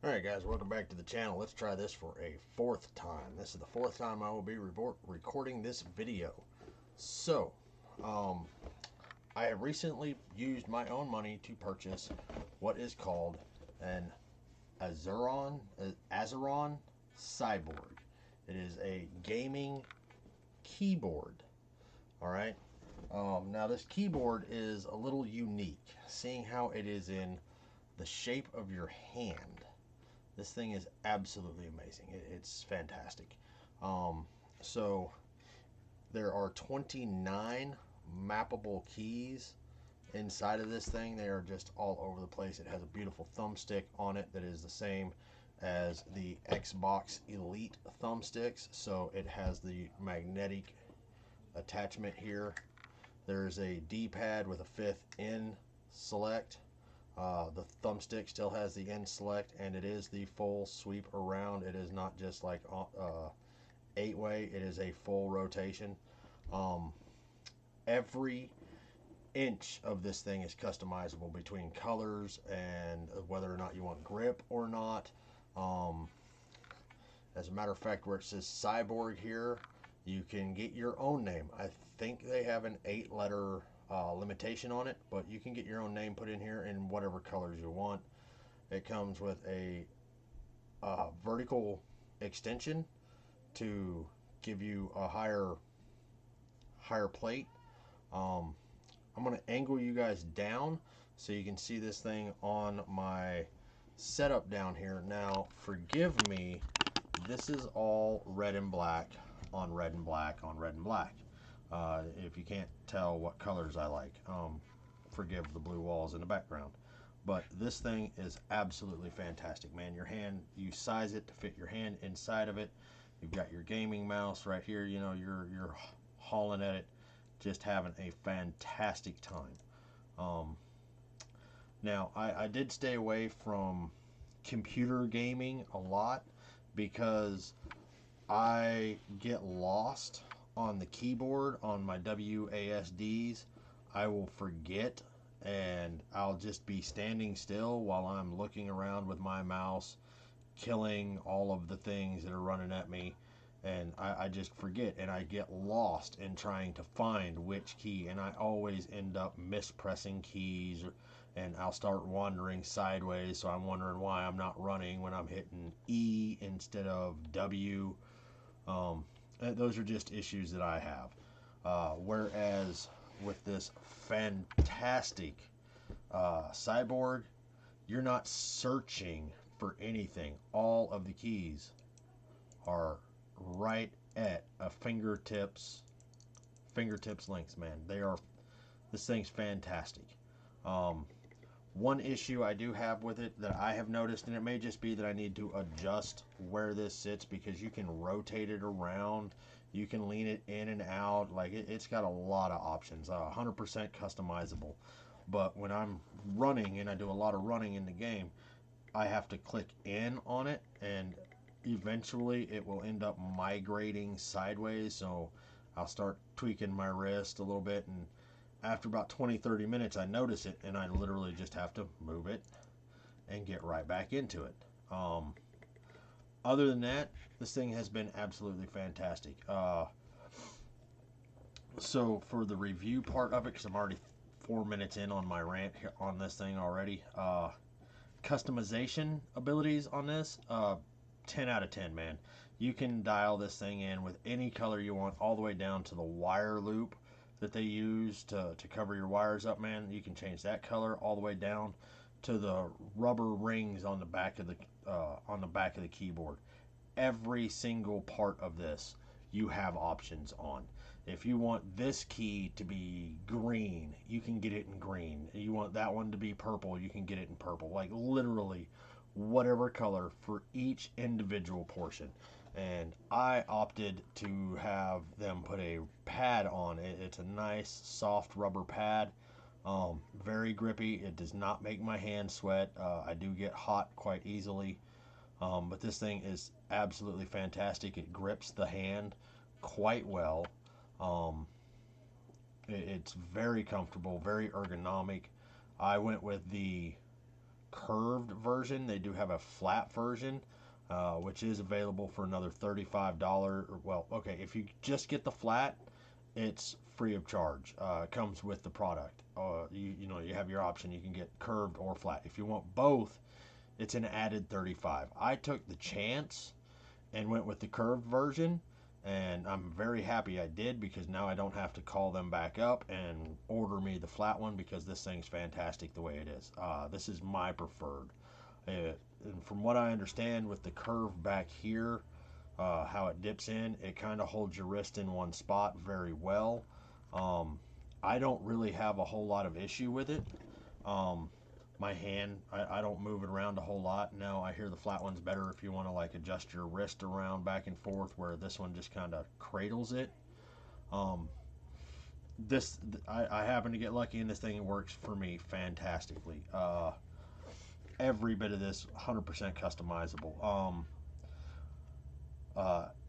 Alright guys, welcome back to the channel. Let's try this for a fourth time. This is the fourth time I will be recording this video. So, I have recently used my own money to purchase what is called an Azeron Cyborg. It is a gaming keyboard. Alright, now this keyboard is a little unique, seeing how it is in the shape of your hand. This thing is absolutely amazing. It's fantastic. So there are 29 mappable keys inside of this thing. They are just all over the place. It has a beautiful thumbstick on it that is the same as the Xbox Elite thumbsticks. So it has the magnetic attachment here. There's a D-pad with a 5th in select. The thumbstick still has the end select, and it is the full sweep around. It is not just like 8-way, it is a full rotation. Every inch of this thing is customizable between colors and whether or not you want grip or not. As a matter of fact, where it says Cyborg here, you can get your own name. I think they have an 8-letter limitation on it, but you can get your own name put in here in whatever colors you want. It comes with a vertical extension to give you a higher plate. I'm going to angle you guys down so you can see this thing on my setup down here. Now, forgive me, this is all red and black on red and black on red and black. If you can't tell what colors I like, forgive the blue walls in the background. But this thing is absolutely fantastic, man. Your hand, you size it to fit your hand inside of it. You've got your gaming mouse right here. You know, you're hauling at it, just having a fantastic time. Now, I did stay away from computer gaming a lot because I get lost on the keyboard on my WASDs. I will forget, and I'll just be standing still while I'm looking around with my mouse, killing all of the things that are running at me, and I just forget, and I get lost in trying to find which key, and I always end up mispressing keys, and I'll start wandering sideways, so I'm wondering why I'm not running when I'm hitting E instead of W. Those are just issues that I have. Whereas with this fantastic Cyborg, you're not searching for anything. All of the keys are right at a fingertips lengths, man. This thing's fantastic. One issue I do have with it that I have noticed, and it may just be that I need to adjust where this sits, because you can rotate it around, you can lean it in and out, like it's got a lot of options, 100% customizable. But when I'm running, and I do a lot of running in the game, I have to click in on it, and eventually it will end up migrating sideways, so I'll start tweaking my wrist a little bit, and after about 20-30 minutes I notice it, and I literally just have to move it and get right back into it. Other than that, this thing has been absolutely fantastic. So for the review part of it, because I'm already 4 minutes in on my rant here on this thing already, customization abilities on this, 10 out of 10, man. You can dial this thing in with any color you want, all the way down to the wire loop that they use to cover your wires up, man. You can change that color all the way down to the rubber rings on the back of the keyboard. Every single part of this you have options on. If you want this key to be green, you can get it in green. You want that one to be purple, you can get it in purple. Like literally whatever color for each individual portion. And I opted to have them put a pad on it. It's a nice soft rubber pad, very grippy. It does not make my hand sweat. I do get hot quite easily, but this thing is absolutely fantastic. It grips the hand quite well. It's very comfortable, very ergonomic. I went with the curved version. They do have a flat version, which is available for another $35. Well, okay, if you just get the flat, it's free of charge. It comes with the product. You have your option. You can get curved or flat. If you want both, it's an added $35. I took the chance and went with the curved version, and I'm very happy I did, because now I don't have to call them back up and order me the flat one, because this thing's fantastic the way it is. This is my preferred. And from what I understand, with the curve back here, how it dips in, it kind of holds your wrist in one spot very well. I don't really have a whole lot of issue with it. My hand, I don't move it around a whole lot. Now I hear the flat one's better if you want to like adjust your wrist around back and forth, where this one just kind of cradles it. I happen to get lucky, and this thing works for me fantastically. Every bit of this 100% customizable.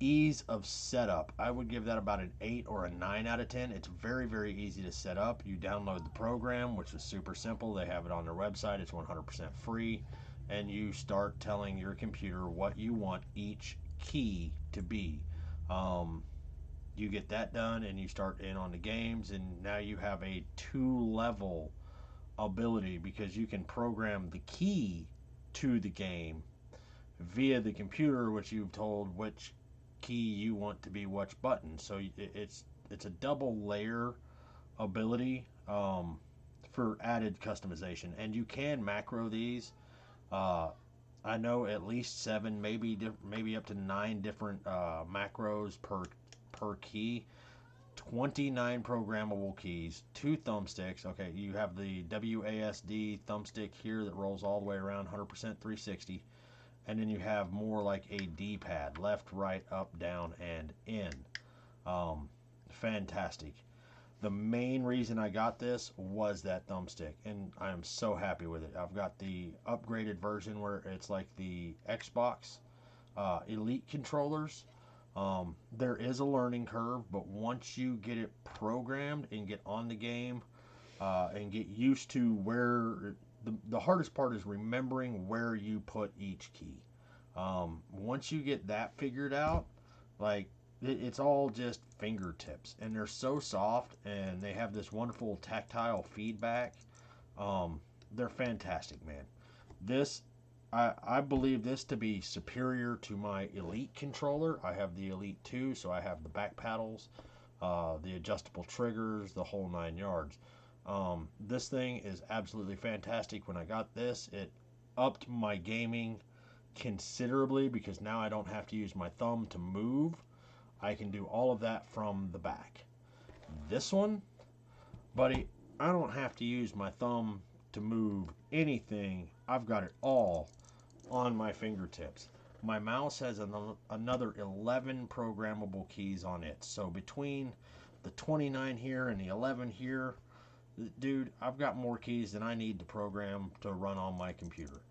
Ease of setup, I would give that about an 8 or a 9 out of 10. It's very, very easy to set up. You download the program, which is super simple. They have it on their website. It's 100% free, and you start telling your computer what you want each key to be. You get that done, and you start in on the games, and now you have a 2-level ability, because you can program the key to the game via the computer, which you've told which key you want to be which button. So it's a double layer ability for added customization, and you can macro these. I know at least 7, maybe up to 9 different macros per key. 29 programmable keys, 2 thumbsticks. Okay, you have the WASD thumbstick here that rolls all the way around, 100% 360. And then you have more like a D-pad, left, right, up, down, and in. Fantastic. The main reason I got this was that thumbstick, and I am so happy with it. I've got the upgraded version where it's like the Xbox Elite controllers. There is a learning curve, but once you get it programmed and get on the game and get used to where the hardest part is remembering where you put each key. Once you get that figured out, like it's all just fingertips, and they're so soft, and they have this wonderful tactile feedback. They're fantastic, man. This, I believe this to be superior to my Elite controller. I have the Elite 2, so I have the back paddles, the adjustable triggers, the whole 9 yards. This thing is absolutely fantastic. When I got this, it upped my gaming considerably, because now I don't have to use my thumb to move. I can do all of that from the back. This one, buddy, I don't have to use my thumb to move anything. I've got it all on my fingertips. My mouse has another 11 programmable keys on it. So between the 29 here and the 11 here, dude, I've got more keys than I need to program to run on my computer.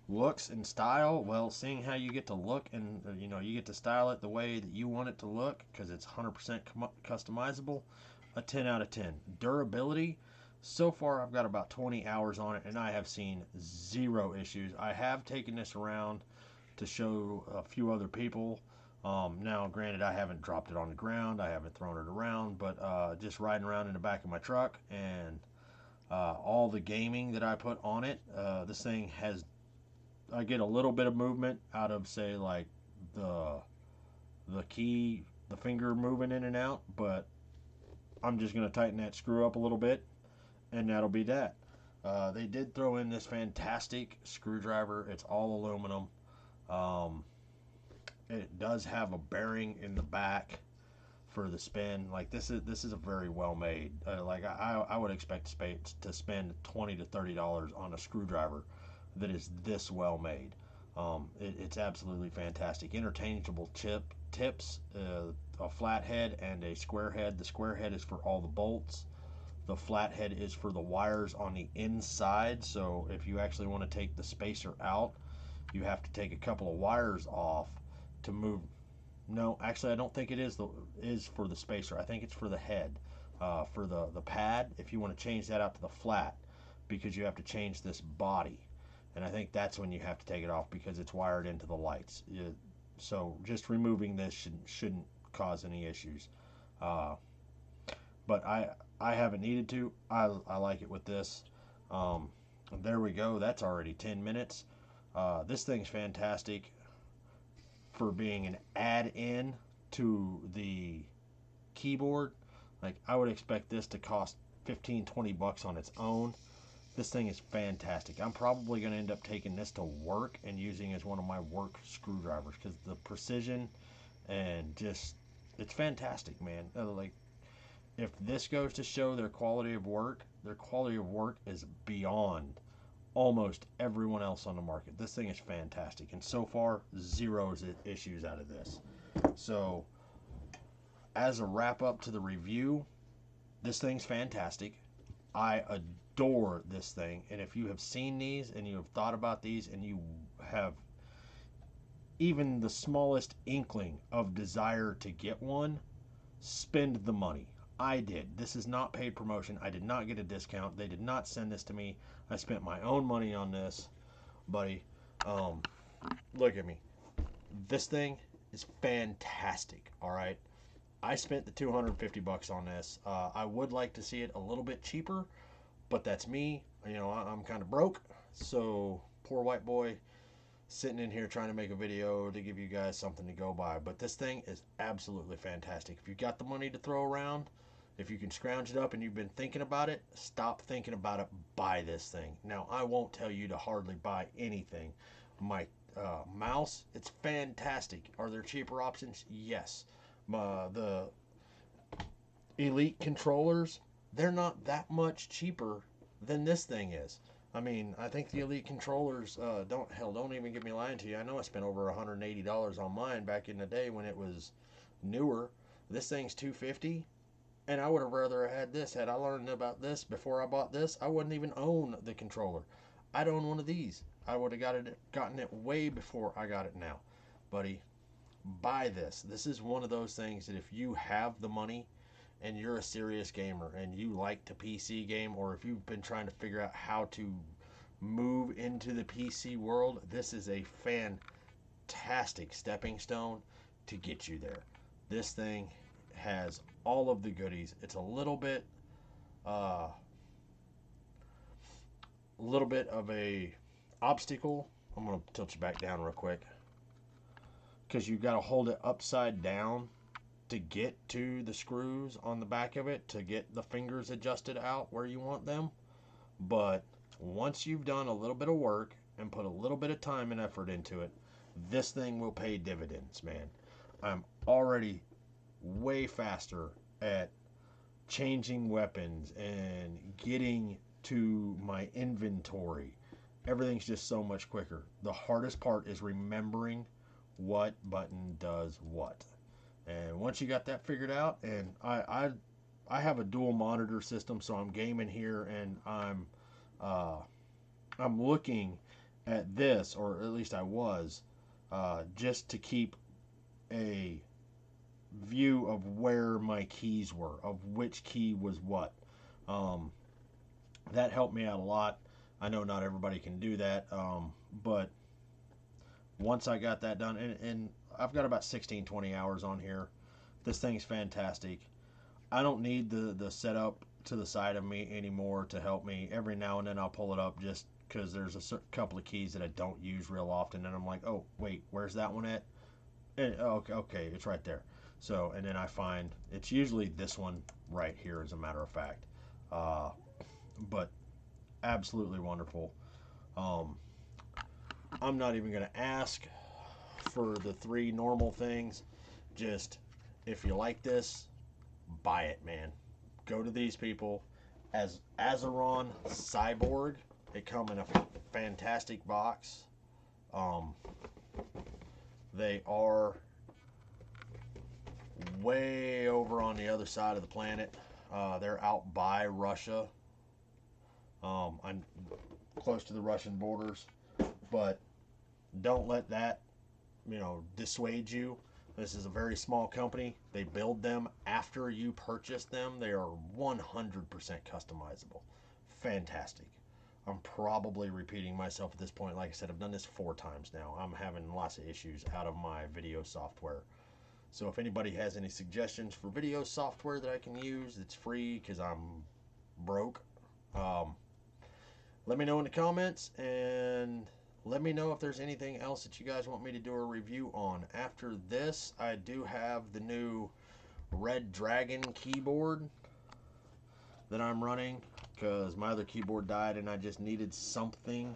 Looks and style, well, seeing how you get to look and you get to style it the way that you want it to look, because it's 100% customizable, a 10 out of 10. Durability, so far I've got about 20 hours on it, and I have seen 0 issues. I have taken this around to show a few other people. Now, granted, I haven't dropped it on the ground, I haven't thrown it around, but just riding around in the back of my truck, and all the gaming that I put on it, this thing has, I get a little bit of movement out of, say, like the key, the finger moving in and out, but I'm just going to tighten that screw up a little bit, and that'll be that. They did throw in this fantastic screwdriver. It's all aluminum. It does have a bearing in the back for the spin. Like this is a very well made. Like I would expect to spend $20 to $30 on a screwdriver that is this well made. It's absolutely fantastic. Interchangeable tips, a flat head and a square head. The square head is for all the bolts. The flat head is for the wires on the inside. So if you actually want to take the spacer out, you have to take a couple of wires off to move. No, actually, I don't think it is for the spacer. I think it's for the head, for the pad. If you want to change that out to the flat, because you have to change this body. And I think that's when you have to take it off because it's wired into the lights. So just removing this shouldn't cause any issues. Uh, but I haven't needed to. I like it with this. There we go. That's already 10 minutes. This thing's fantastic for being an add-in to the keyboard. Like, I would expect this to cost 15-20 bucks on its own. This thing is fantastic. I'm probably going to end up taking this to work and using it as one of my work screwdrivers because the precision and just, it's fantastic, man. Like, if this goes to show their quality of work is beyond almost everyone else on the market. This thing is fantastic, and so far, zero issues out of this. So, as a wrap up to the review, this thing's fantastic. I adore this thing, and if you have seen these and you have thought about these and you have even the smallest inkling of desire to get one, spend the money. I did. This is not paid promotion. I did not get a discount. They did not send this to me. I spent my own money on this, buddy. Look at me. This thing is fantastic. All right. I spent the 250 bucks on this. I would like to see it a little bit cheaper, but that's me. You know, I'm kind of broke, so poor white boy sitting in here trying to make a video to give you guys something to go by. But this thing is absolutely fantastic. If you got the money to throw around, if you can scrounge it up and you've been thinking about it, stop thinking about it, buy this thing. Now, I won't tell you to hardly buy anything. My mouse, it's fantastic. Are there cheaper options? Yes. The Elite controllers, they're not that much cheaper than this thing is. I mean, I think the Elite controllers, don't even get me lying to you. I know I spent over $180 on mine back in the day when it was newer. This thing's $250, and I would have rather had this. Had I learned about this before I bought this, I wouldn't even own the controller. I'd own one of these. I would have gotten it way before I got it now. Buddy, buy this. This is one of those things that if you have the money and you're a serious gamer and you like to PC game, or if you've been trying to figure out how to move into the PC world, this is a fantastic stepping stone to get you there. This thing has all of the goodies. It's a little bit of a obstacle. I'm going to tilt you back down real quick because you've got to hold it upside down to get to the screws on the back of it to get the fingers adjusted out where you want them. But once you've done a little bit of work and put a little bit of time and effort into it, this thing will pay dividends, man. I'm already way faster at changing weapons and getting to my inventory. Everything's just so much quicker. The hardest part is remembering what button does what. And once you got that figured out, and I have a dual monitor system, so I'm gaming here, and I'm looking at this, or at least I was, just to keep a view of where my keys were, of which key was what. That helped me out a lot. I know not everybody can do that, but once I got that done, and I've got about 16-20 hours on here. This thing's fantastic. I don't need the setup to the side of me anymore to help me. Every now and then I'll pull it up just because there's a couple of keys that I don't use real often, and I'm like, oh wait, where's that one at? And, okay, it's right there. So, and then I find it's usually this one right here, as a matter of fact. But absolutely wonderful. I'm not even going to ask for the 3 normal things. Just, if you like this, buy it, man. Go to these people. As Azeron Cyborg, they come in a fantastic box. They are way over on the other side of the planet. They're out by Russia. I'm close to the Russian borders, but don't let that, dissuade you. This is a very small company. They build them after you purchase them. They are 100% customizable. Fantastic. I'm probably repeating myself at this point. Like I said, I've done this 4 times now. I'm having lots of issues out of my video software. So if anybody has any suggestions for video software that I can use that's free because I'm broke, let me know in the comments, and let me know if there's anything else that you guys want me to do a review on. After this, I do have the new Red Dragon keyboard that I'm running because my other keyboard died and I just needed something.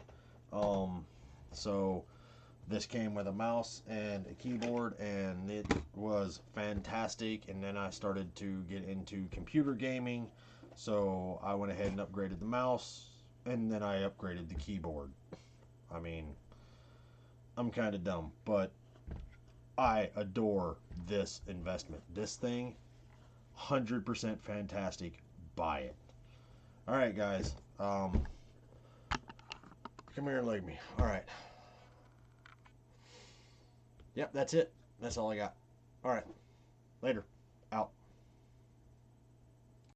So this came with a mouse and a keyboard, and it was fantastic. And then I started to get into computer gaming, so I went ahead and upgraded the mouse, and then I upgraded the keyboard. I mean, I'm kind of dumb, but I adore this investment. This thing, 100% fantastic. Buy it. All right, guys. Come here and leg me. All right. Yep, that's it. That's all I got. All right. Later. Out.